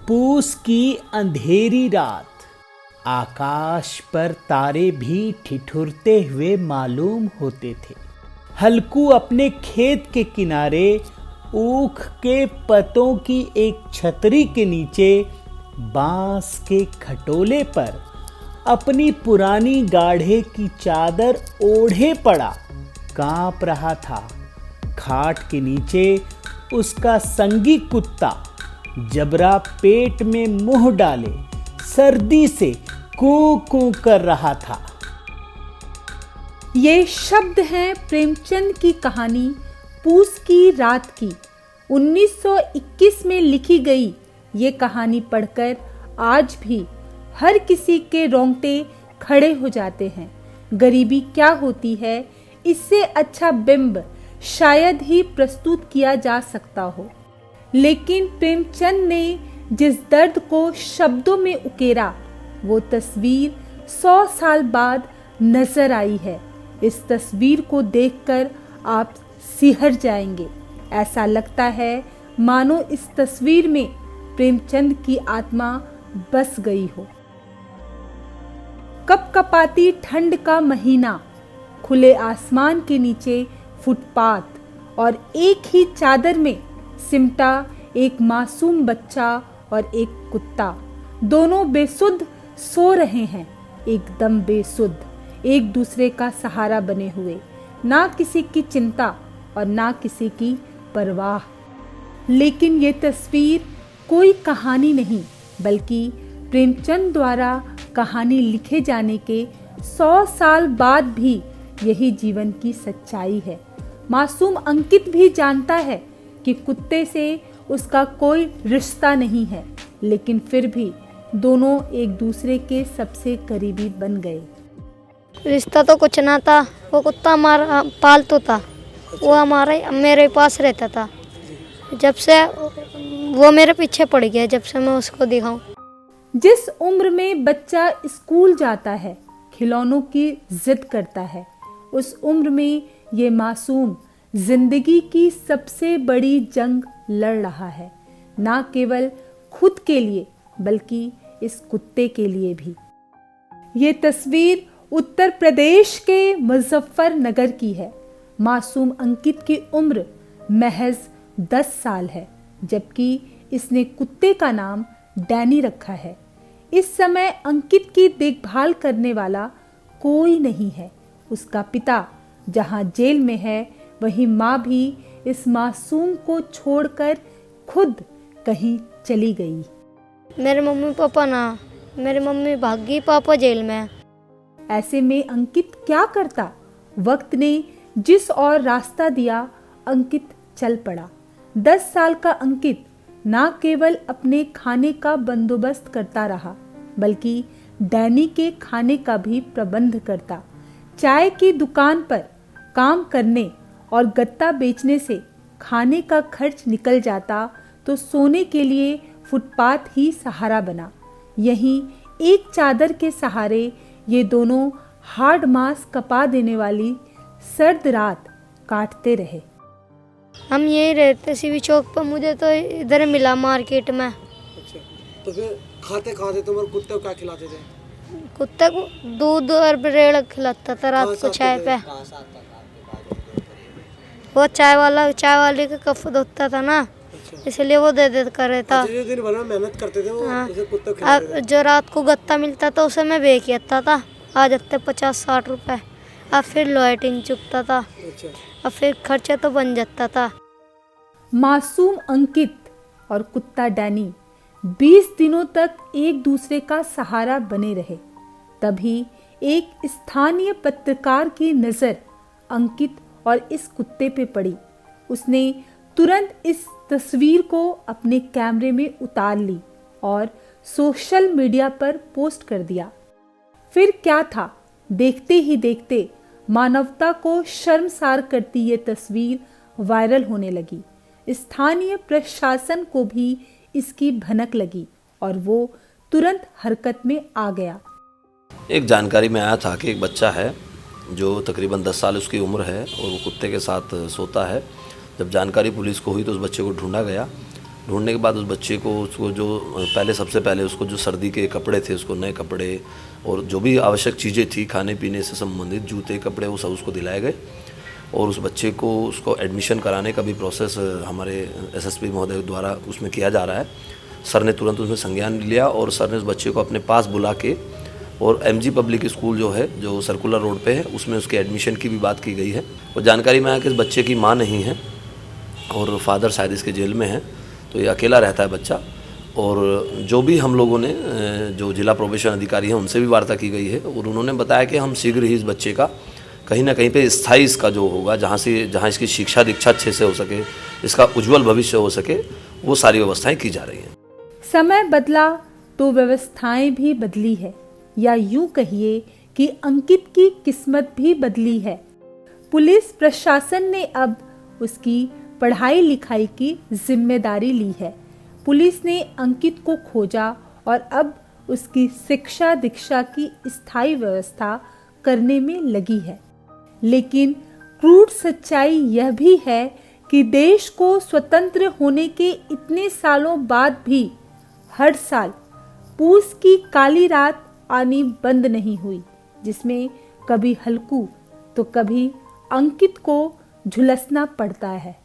पूस की अंधेरी रात, आकाश पर तारे भी ठिठुरते हुए मालूम होते थे। हल्कू अपने खेत के किनारे ऊख के पत्तों की एक छतरी के नीचे बांस के खटोले पर अपनी पुरानी गाढ़े की चादर ओढ़े पड़ा कांप रहा था। खाट के नीचे उसका संगी कुत्ता जबरा पेट में मुंह डाले सर्दी से कू कू कर रहा था। ये शब्द हैं प्रेमचंद की कहानी पूस की रात की। 1921 में लिखी गई ये कहानी पढ़कर आज भी हर किसी के रोंगटे खड़े हो जाते हैं। गरीबी क्या होती है, इससे अच्छा बिंब शायद ही प्रस्तुत किया जा सकता हो। लेकिन प्रेमचंद ने जिस दर्द को शब्दों में उकेरा, वो तस्वीर 100 साल बाद नजर आई है। इस तस्वीर को देखकर आप सिहर जाएंगे। ऐसा लगता है मानो इस तस्वीर में प्रेमचंद की आत्मा बस गई हो। कपकपाती ठंड का महीना, खुले आसमान के नीचे फुटपाथ और एक ही चादर में सिमटा एक मासूम बच्चा और एक कुत्ता, दोनों बेसुध सो रहे हैं, एकदम बेसुध, एक दूसरे का सहारा बने हुए, ना किसी की चिंता और ना किसी की परवाह। लेकिन ये तस्वीर कोई कहानी नहीं, बल्कि प्रेमचंद द्वारा कहानी लिखे जाने के 100 साल बाद भी यही जीवन की सच्चाई है। मासूम अंकित भी जानता है कि कुत्ते से उसका कोई रिश्ता नहीं है, लेकिन फिर भी दोनों एक दूसरे के सबसे करीबी बन गए। रिश्ता तो कुछ ना था, वो कुत्ता हमारा पालतू था, वो हमारे मेरे पास रहता था। जब से वो मेरे पीछे पड़ गया, जब से मैं उसको दिखाऊं। जिस उम्र में बच्चा स्कूल जाता है, खिलौनों की जिद करता है, उस उम्र में ये मासूम जिंदगी की सबसे बड़ी जंग लड़ रहा है, ना केवल खुद के लिए बल्कि इस कुत्ते के लिए भी। ये तस्वीर उत्तर प्रदेश के मुजफ्फरनगर की है। मासूम अंकित की उम्र महज 10 साल है, जबकि इसने कुत्ते का नाम डैनी रखा है। इस समय अंकित की देखभाल करने वाला कोई नहीं है। उसका पिता जहां जेल में है, वहीं माँ भी इस मासूम को छोड़कर खुद कहीं चली गई। मेरे मम्मी भाग गई, पापा जेल में है। ऐसे में अंकित क्या करता? वक्त ने जिस और रास्ता दिया, अंकित चल पड़ा। 10 साल का अंकित ना केवल अपने खाने का बंदोबस्त करता रहा, बल्कि डैनी के खाने का भी प्रबंध करता। चाय की दुकान पर काम करने और गत्ता बेचने से खाने का खर्च निकल जाता, तो सोने के लिए फुटपाथ ही सहारा बना। यहीं एक चादर के सहारे ये दोनों हार्ड मास कपा देने वाली सर्द रात काटते रहे। हम यही रहते सीवी चौक पर, मुझे तो इधर मिला मार्केट में। अच्छा, तो फिर खाते खाते तुम और कुत्ते को क्या खिलाते थे? कुत्ते को दूध और ब्रेड खिलाता था रात को चाय पे। वो चाय वाले का कफ धोता था ना, इसलिए वो दे देता रहता। दिन भर में मेहनत करते थे वो, हाँ। उसे कुत्ते को खिलाते थे। जो रात को गत्ता मिलता था उसे मैं बेच आता था, आ जाते 50-60 रुपए। अब फिर लॉयटिंग चुकता था। अच्छा। अब फिर खर्चा तो बन जाता था। मासूम अंकित और कुत्ता डैनी 20 दिनों तक एक दूसरे का सहारा बने रहे। तभी एक स्थानीय पत्रकार की नजर अंकित और इस कुत्ते पे पड़ी। उसने तुरंत इस तस्वीर को अपने कैमरे में उतार ली और सोशल मीडिया पर पोस्ट कर दिया। फिर क्या था, देखते ही देखते मानवता को शर्मसार करती ये तस्वीर वायरल होने लगी। स्थानीय प्रशासन को भी इसकी भनक लगी और वो तुरंत हरकत में आ गया। एक जानकारी में आया था कि एक बच्चा है जो तकरीबन 10 साल उसकी उम्र है और वो कुत्ते के साथ सोता है। जब जानकारी पुलिस को हुई तो उस बच्चे को ढूंढा गया ढूंढने के बाद उस बच्चे को उसको जो सबसे पहले उसको जो सर्दी के कपड़े थे, उसको नए कपड़े और जो भी आवश्यक चीज़ें थी खाने पीने से संबंधित, जूते कपड़े, वो सब उसको दिलाए गए। और उस बच्चे को उसको एडमिशन कराने का भी प्रोसेस हमारे एसएसपी महोदय द्वारा उसमें किया जा रहा है। सर ने तुरंत उसमें संज्ञान लिया और सर ने उस बच्चे को अपने पास बुला के और एमजी पब्लिक स्कूल जो है, जो सर्कुलर रोड पे है, उसमें उसके एडमिशन की भी बात की गई है। और जानकारी में आया कि इस बच्चे की माँ नहीं है और फादर शायद इसके जेल में है, तो ये अकेला रहता है बच्चा। और जो भी हम लोगों ने जो जिला प्रोबेशन अधिकारी हैं उनसे भी वार्ता की गई है और उन्होंने बताया कि हम शीघ्र ही इस बच्चे का कहीं ना कहीं पे स्थायी इसका जो होगा, जहाँ इसकी शिक्षा दीक्षा अच्छे से हो सके, इसका उज्जवल भविष्य हो सके, वो सारी व्यवस्थाएं की जा रही हैं। समय बदला तो व्यवस्थाएं भी बदली है, या यूं कहिए कि अंकित की किस्मत भी बदली है। पुलिस प्रशासन ने अब उसकी पढ़ाई लिखाई की जिम्मेदारी ली है। पुलिस ने अंकित को खोजा और अब उसकी शिक्षा दीक्षा की स्थायी व्यवस्था करने में लगी है। लेकिन क्रूर सच्चाई यह भी है कि देश को स्वतंत्र होने के इतने सालों बाद भी हर साल पूस की काली रात आनी बंद नहीं हुई, जिसमें कभी हल्कू तो कभी अंकित को झुलसना पड़ता है।